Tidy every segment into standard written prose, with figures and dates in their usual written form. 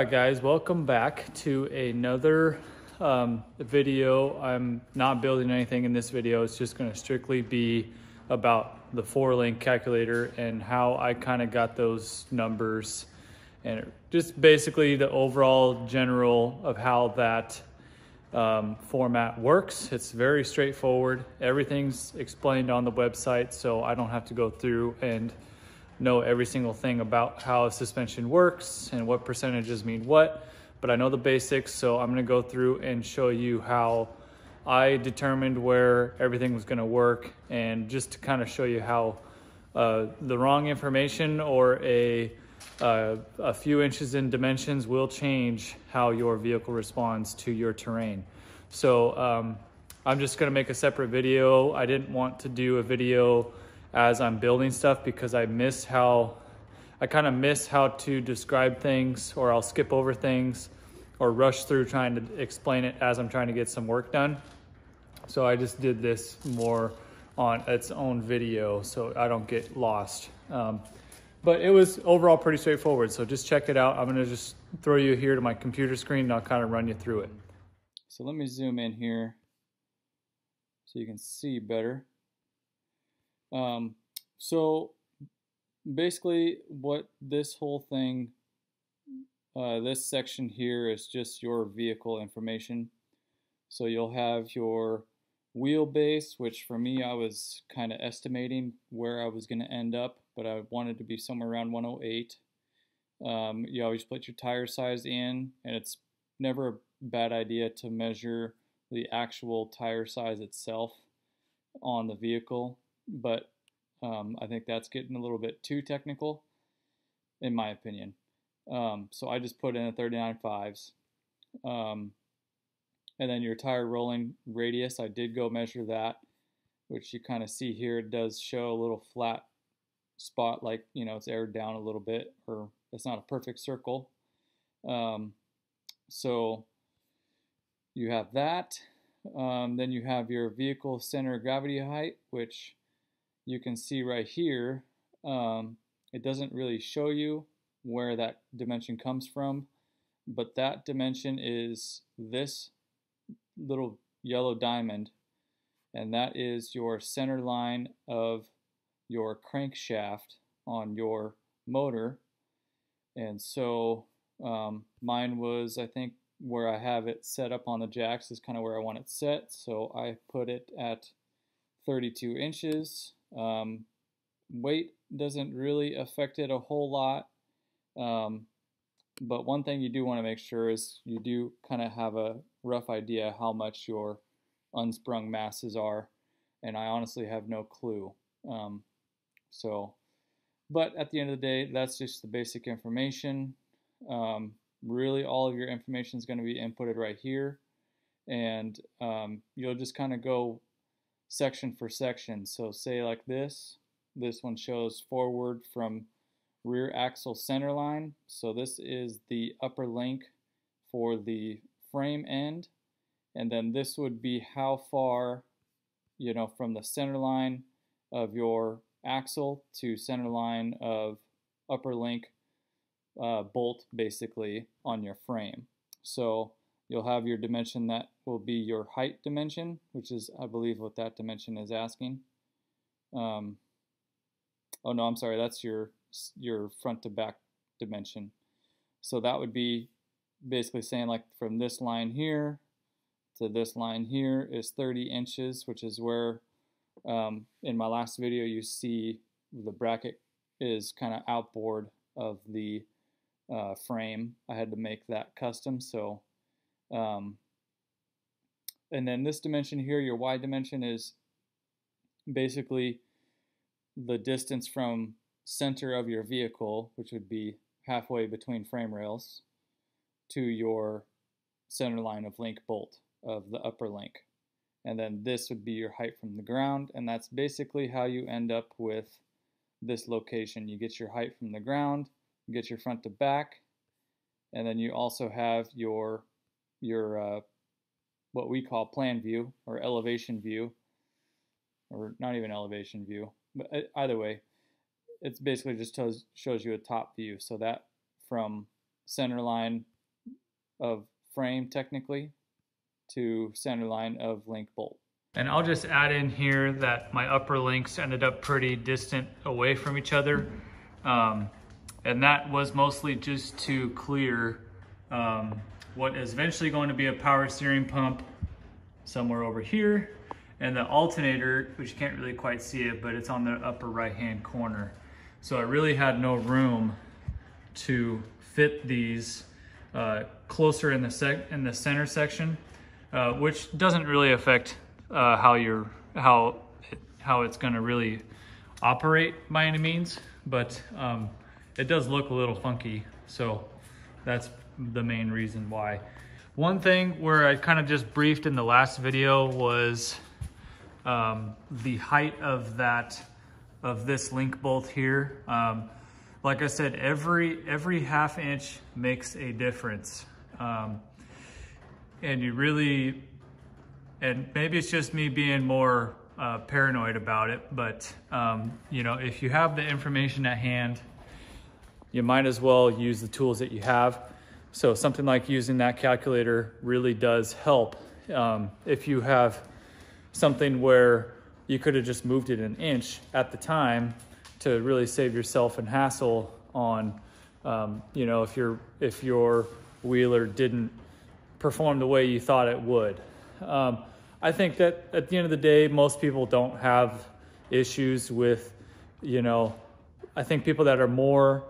Alright guys, welcome back to another video. I'm not building anything in this video. It's just going to strictly be about the 4-link calculator and how I kind of got those numbers, and just basically the overall general of how that format works. It's very straightforward. Everything's explained on the website, so I don't have to go through and know every single thing about how a suspension works and what percentages mean what, but I know the basics, so I'm going to go through and show you how I determined where everything was going to work, and just to kind of show you how the wrong information or a few inches in dimensions will change how your vehicle responds to your terrain. So I'm just going to make a separate video. I didn't want to do a video as I'm building stuff because I kind of miss how to describe things, or I'll skip over things or rush through trying to explain it as I'm trying to get some work done. So I just did this more on its own video so I don't get lost. But it was overall pretty straightforward, so just check it out. I'm going to just throw you here to my computer screen and I'll kind of run you through it. So let me zoom in here so you can see better. So basically what this whole thing, this section here is just your vehicle information. So you'll have your wheelbase, which for me I was kind of estimating where I was going to end up, but I wanted to be somewhere around 108. You always put your tire size in, and it's never a bad idea to measure the actual tire size itself on the vehicle, but I think that's getting a little bit too technical in my opinion. So I just put in a 39.5s. And then your tire rolling radius, I did go measure that, which you kind of see here. It does show a little flat spot, like, you know, it's aired down a little bit, or it's not a perfect circle. So you have that. Then you have your vehicle center of gravity height, which you can see right here. It doesn't really show you where that dimension comes from, but that dimension is this little yellow diamond, and that is your center line of your crankshaft on your motor. And so mine was, I think, where I have it set up on the jacks is kind of where I want it set, so I put it at 32 inches. Weight doesn't really affect it a whole lot, but one thing you do want to make sure is you do kind of have a rough idea how much your unsprung masses are, and I honestly have no clue. But at the end of the day, that's just the basic information. Really all of your information is going to be inputted right here, and you'll just kind of go section for section. So say like this one shows forward from rear axle center line, so this is the upper link for the frame end, and then this would be how far, you know, from the center line of your axle to center line of upper link bolt basically on your frame. So you'll have your dimension that will be your height dimension, which is, I believe, what that dimension is asking. Oh no, I'm sorry, that's your front to back dimension. So that would be basically saying, like, from this line here to this line here is 30 inches, which is where in my last video you see the bracket is kind of outboard of the frame. I had to make that custom. So and then this dimension here, your Y dimension, is basically the distance from center of your vehicle, which would be halfway between frame rails, to your center line of link bolt of the upper link. And then this would be your height from the ground, and that's basically how you end up with this location. You get your height from the ground, you get your front to back, and then you also have your what we call plan view or elevation view, or not even elevation view, but either way, it's basically just shows you a top view. So that from center line of frame technically to center line of link bolt. And I'll just add in here that my upper links ended up pretty distant away from each other. And that was mostly just to clear what is eventually going to be a power steering pump somewhere over here, and the alternator, which you can't really quite see it, but it's on the upper right hand corner. So I really had no room to fit these closer in the center section, which doesn't really affect how it's going to really operate by any means, but it does look a little funky, so that's the main reason why. One thing where I kind of just briefed in the last video was the height of this link bolt here. Like I said, every half inch makes a difference, and maybe it's just me being more paranoid about it, but you know, if you have the information at hand, you might as well use the tools that you have. So something like using that calculator really does help. If you have something where you could have just moved it an inch at the time to really save yourself an hassle on, you know, if your wheeler didn't perform the way you thought it would. I think that at the end of the day, most people don't have issues with, you know, I think people that are more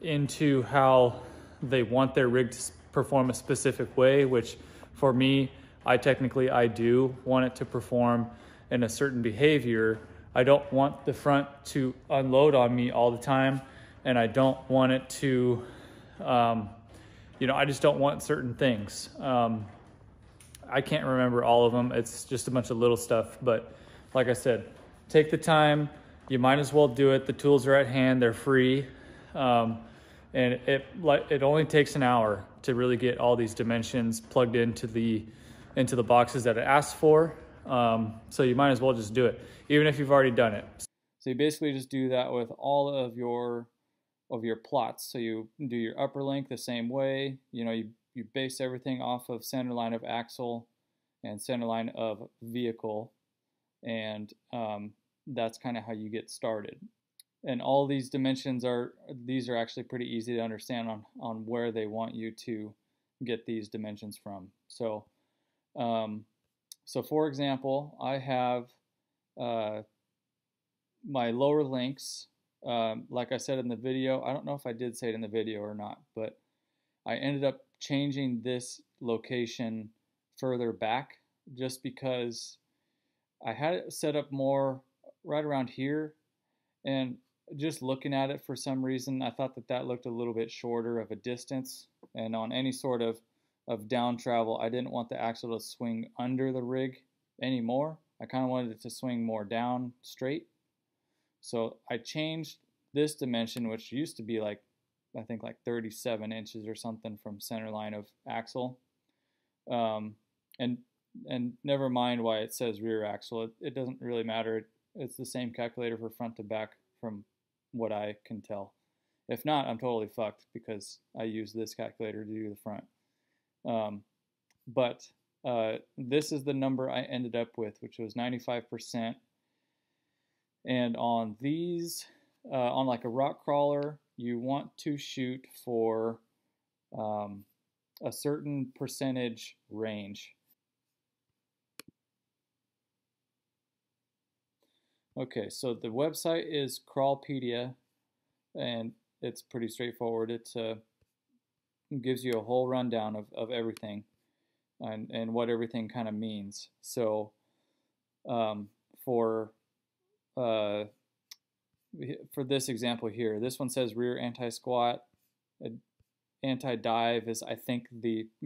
into how they want their rig to perform a specific way, which for me, I do want it to perform in a certain behavior. I don't want the front to unload on me all the time, and I don't want it to, you know, I just don't want certain things. I can't remember all of them. It's just a bunch of little stuff, but like I said, take the time. You might as well do it. The tools are at hand, they're free. And it only takes an hour to really get all these dimensions plugged into the boxes that it asks for. So you might as well just do it, even if you've already done it. So you basically just do that with all of your plots. So you do your upper link the same way. You know, you base everything off of center line of axle and center line of vehicle, and that's kind of how you get started. And all these dimensions are actually pretty easy to understand on where they want you to get these dimensions from. So, so for example, I have my lower links, like I said in the video. I don't know if I did say it in the video or not, but I ended up changing this location further back just because I had it set up more right around here, and just looking at it for some reason, I thought that looked a little bit shorter of a distance, and on any sort of down travel, I didn't want the axle to swing under the rig anymore. I kind of wanted it to swing more down straight. So I changed this dimension, which used to be like, I think like 37 inches or something from center line of axle. And never mind why it says rear axle. It doesn't really matter. It's the same calculator for front to back from what I can tell. If not, I'm totally fucked because I use this calculator to do the front. But this is the number I ended up with, which was 95%. And on these, on like a rock crawler, you want to shoot for a certain percentage range. Okay, so the website is Crawlpedia, and it's pretty straightforward. It gives you a whole rundown of everything and what everything kind of means. So for this example here, this one says rear anti-squat. Anti-dive is, I think,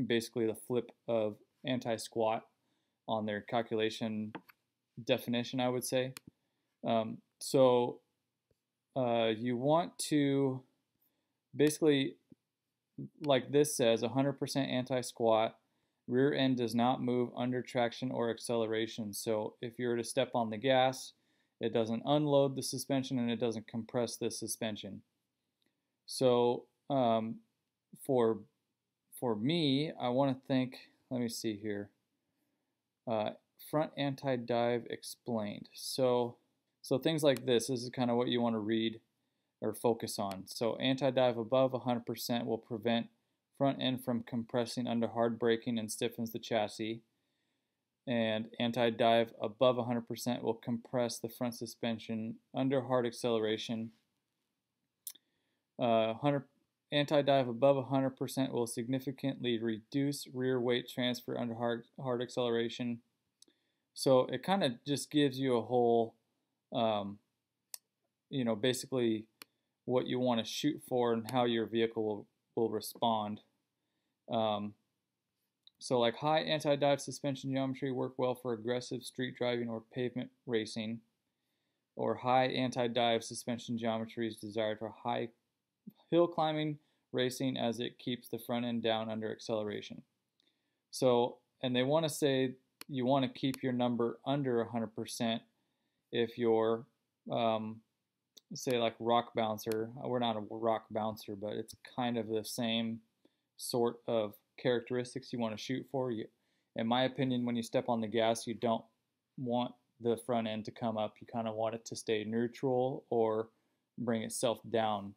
basically the flip of anti-squat on their calculation definition, I would say. So you want to basically, like this says, 100% anti-squat. Rear end does not move under traction or acceleration. So if you were to step on the gas, it doesn't unload the suspension and it doesn't compress the suspension. So for for me, I want to think, let me see here. Front anti-dive explained. So things like this is kind of what you want to read or focus on. So anti-dive above 100% will prevent front end from compressing under hard braking and stiffens the chassis. And anti-dive above 100% will compress the front suspension under hard acceleration. Anti-dive above 100% will significantly reduce rear weight transfer under hard acceleration. So it kind of just gives you a whole, basically what you want to shoot for and how your vehicle will respond. So like high anti-dive suspension geometry work well for aggressive street driving or pavement racing, or high anti-dive suspension geometry is desired for high hill climbing racing as it keeps the front end down under acceleration. So, and they want to say you want to keep your number under 100% if you're, say like rock bouncer. We're not a rock bouncer, but it's kind of the same sort of characteristics you want to shoot for. In my opinion, when you step on the gas, you don't want the front end to come up. You kind of want it to stay neutral or bring itself down.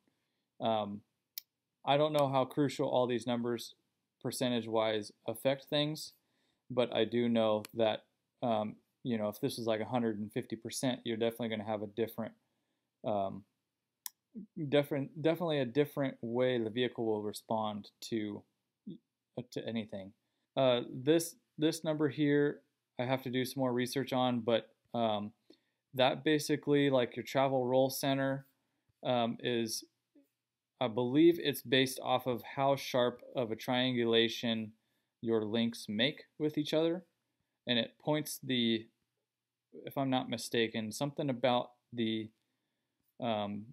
I don't know how crucial all these numbers percentage-wise affect things, but I do know that if this is like 150%, you're definitely going to have a definitely a different way the vehicle will respond to anything. This number here, I have to do some more research on, but that basically, like your travel roll center, is, I believe it's based off of how sharp of a triangulation your links make with each other, and it points the, if I'm not mistaken, something about the, I'm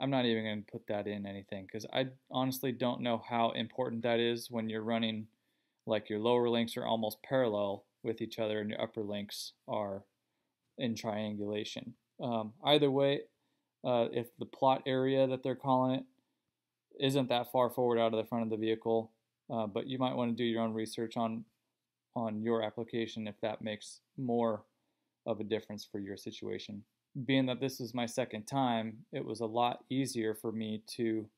not even going to put that in anything because I honestly don't know how important that is when you're running, like your lower links are almost parallel with each other and your upper links are in triangulation. Either way, if the plot area that they're calling it isn't that far forward out of the front of the vehicle, but you might want to do your own research on your application if that makes more of a difference for your situation. Being that this is my second time, it was a lot easier for me to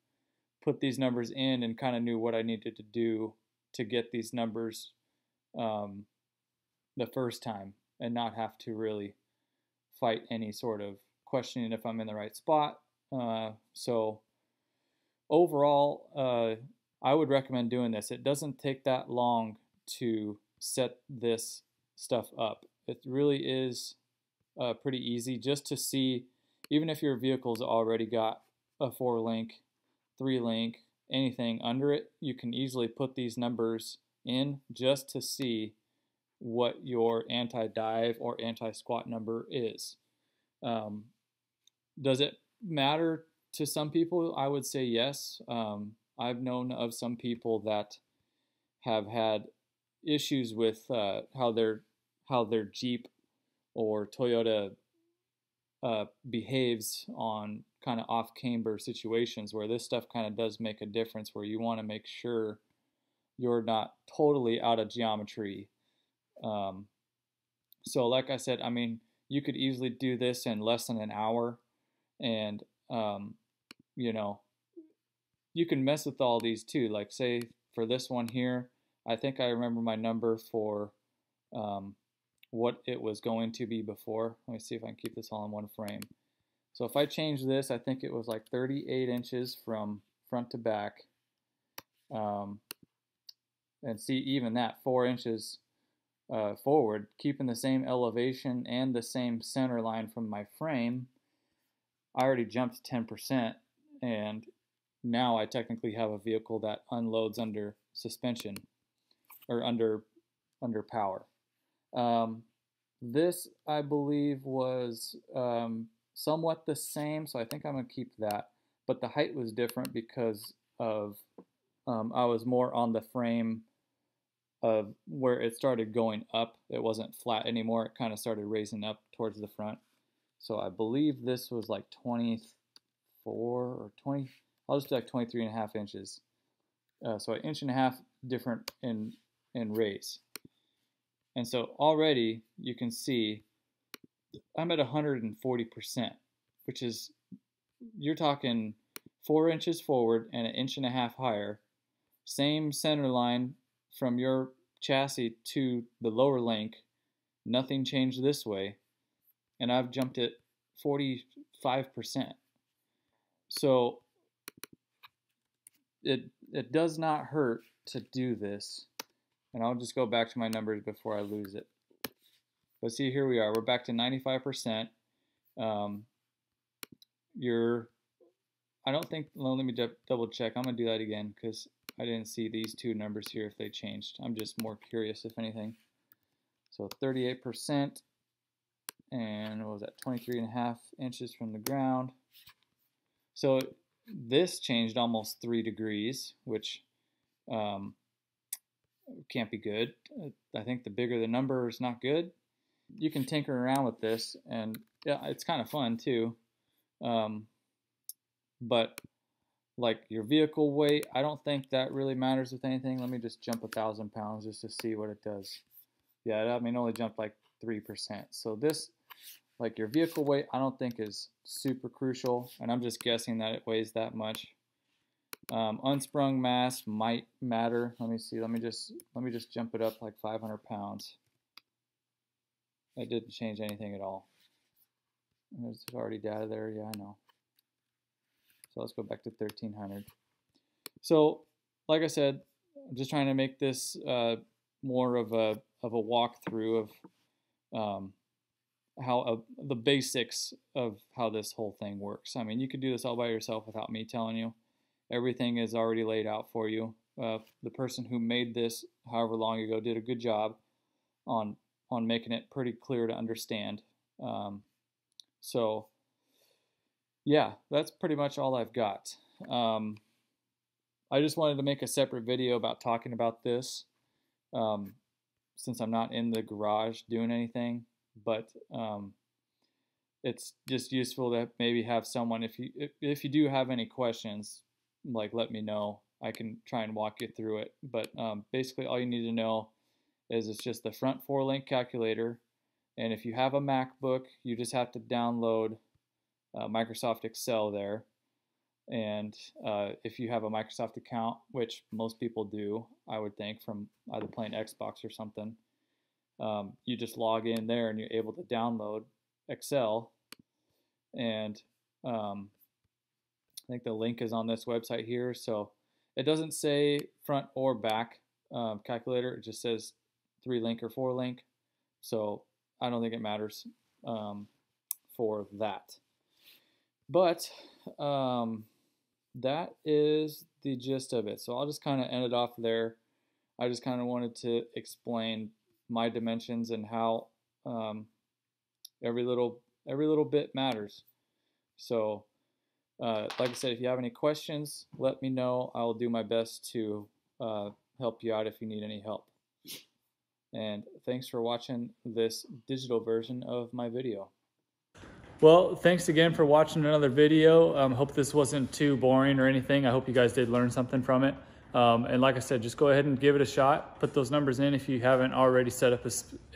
put these numbers in and kind of knew what I needed to do to get these numbers the first time and not have to really fight any sort of questioning if I'm in the right spot. So overall, I would recommend doing this. It doesn't take that long to set this stuff up. It really is pretty easy just to see, even if your vehicle's already got a 4-link, 3-link, anything under it, you can easily put these numbers in just to see what your anti-dive or anti-squat number is. Does it matter to some people? I would say yes. I've known of some people that have had issues with how their Jeep or Toyota behaves on kind of off-camber situations where this stuff kind of does make a difference, where you want to make sure you're not totally out of geometry. So like I said, I mean, you could easily do this in less than an hour, and you can mess with all these too. Like say for this one here, I think I remember my number for what it was going to be before. Let me see if I can keep this all in one frame. So if I change this, I think it was like 38 inches from front to back. And see, even that 4 inches forward, keeping the same elevation and the same center line from my frame, I already jumped 10%, and now I technically have a vehicle that unloads under suspension or under power. This, I believe, was somewhat the same, so I think I'm going to keep that. But the height was different because of I was more on the frame of where it started going up. It wasn't flat anymore. It kind of started raising up towards the front. So I believe this was like 24 or 20. I'll just do like 23.5 inches. so an inch and a half different in raise. And so already you can see I'm at 140%, which is, you're talking 4 inches forward and an inch and a half higher. Same center line from your chassis to the lower link. Nothing changed this way. And I've jumped it 45%. So it does not hurt to do this. And I'll just go back to my numbers before I lose it. But see, here we are. We're back to 95%. I don't think, well, let me double check. I'm going to do that again because I didn't see these two numbers here if they changed. I'm just more curious if anything. So 38%. And what was that? 23.5 inches from the ground. So this changed almost 3 degrees, which can't be good. I think the bigger the number is not good. You can tinker around with this, and yeah, it's kind of fun too. But like your vehicle weight, I don't think that really matters with anything. Let me just jump 1,000 pounds just to see what it does. Yeah, I mean, it only jumped like 3%. So this, like your vehicle weight, I don't think is super crucial, and I'm just guessing that it weighs that much. Unsprung mass might matter. Let me see. Let me just jump it up like 500 pounds. It didn't change anything at all. There's already data there. Yeah, I know. So let's go back to 1,300. So, like I said, I'm just trying to make this more of a walkthrough of the basics of how this whole thing works. I mean, you could do this all by yourself without me telling you. Everything is already laid out for you. The person who made this however long ago did a good job on making it pretty clear to understand. So yeah, that's pretty much all I've got. I just wanted to make a separate video about talking about this since I'm not in the garage doing anything, but it's just useful to maybe have someone, if you do have any questions, like let me know. I can try and walk you through it. But basically all you need to know is it's just the front 4-link calculator, and if you have a MacBook, you just have to download Microsoft Excel there. And if you have a Microsoft account, which most people do, I would think, from either playing Xbox or something, you just log in there and you're able to download Excel. And I think the link is on this website here. So it doesn't say front or back calculator. It just says 3-link or 4-link. So I don't think it matters for that. But that is the gist of it. So I'll just kind of end it off there. I just kind of wanted to explain my dimensions and how every little bit matters. So like I said, if you have any questions, let me know. I'll do my best to help you out if you need any help. And thanks for watching this digital version of my video. Well, thanks again for watching another video. Hope this wasn't too boring or anything. I hope you guys did learn something from it. And like I said, just go ahead and give it a shot. Put those numbers in if you haven't already set up,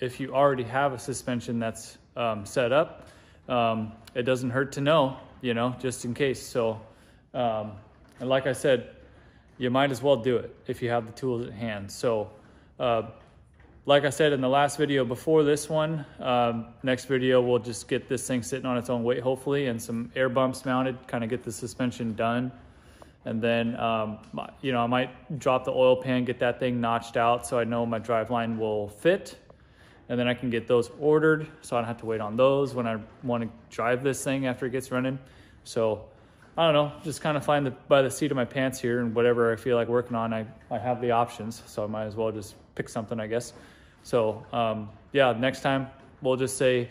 if you already have a suspension that's set up. It doesn't hurt to know, you know, just in case. So, and like I said, you might as well do it if you have the tools at hand. So, like I said in the last video before this one, next video we'll just get this thing sitting on its own weight, hopefully, and some air bumps mounted, kind of get the suspension done. And then, you know, I might drop the oil pan, get that thing notched out so I know my driveline will fit. And then I can get those ordered so I don't have to wait on those when I want to drive this thing after it gets running. So, I don't know, just kind of find by the seat of my pants here, and whatever I feel like working on, I have the options. So I might as well just pick something, I guess. So, yeah, next time we'll just say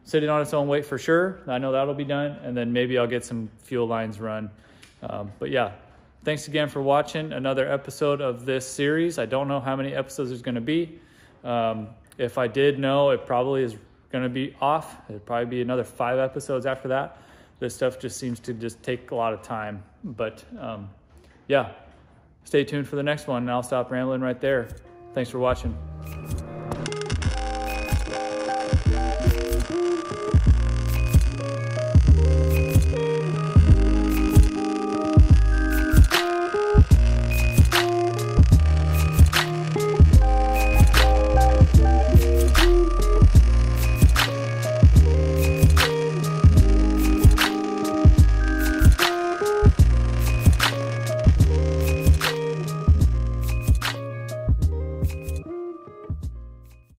sitting on its own weight for sure. I know that'll be done. And then maybe I'll get some fuel lines run. But yeah, thanks again for watching another episode of this series. I don't know how many episodes there's going to be. If I did know, it probably is going to be off. It'll probably be another 5 episodes after that. This stuff just seems to just take a lot of time. But yeah, stay tuned for the next one, and I'll stop rambling right there. Thanks for watching.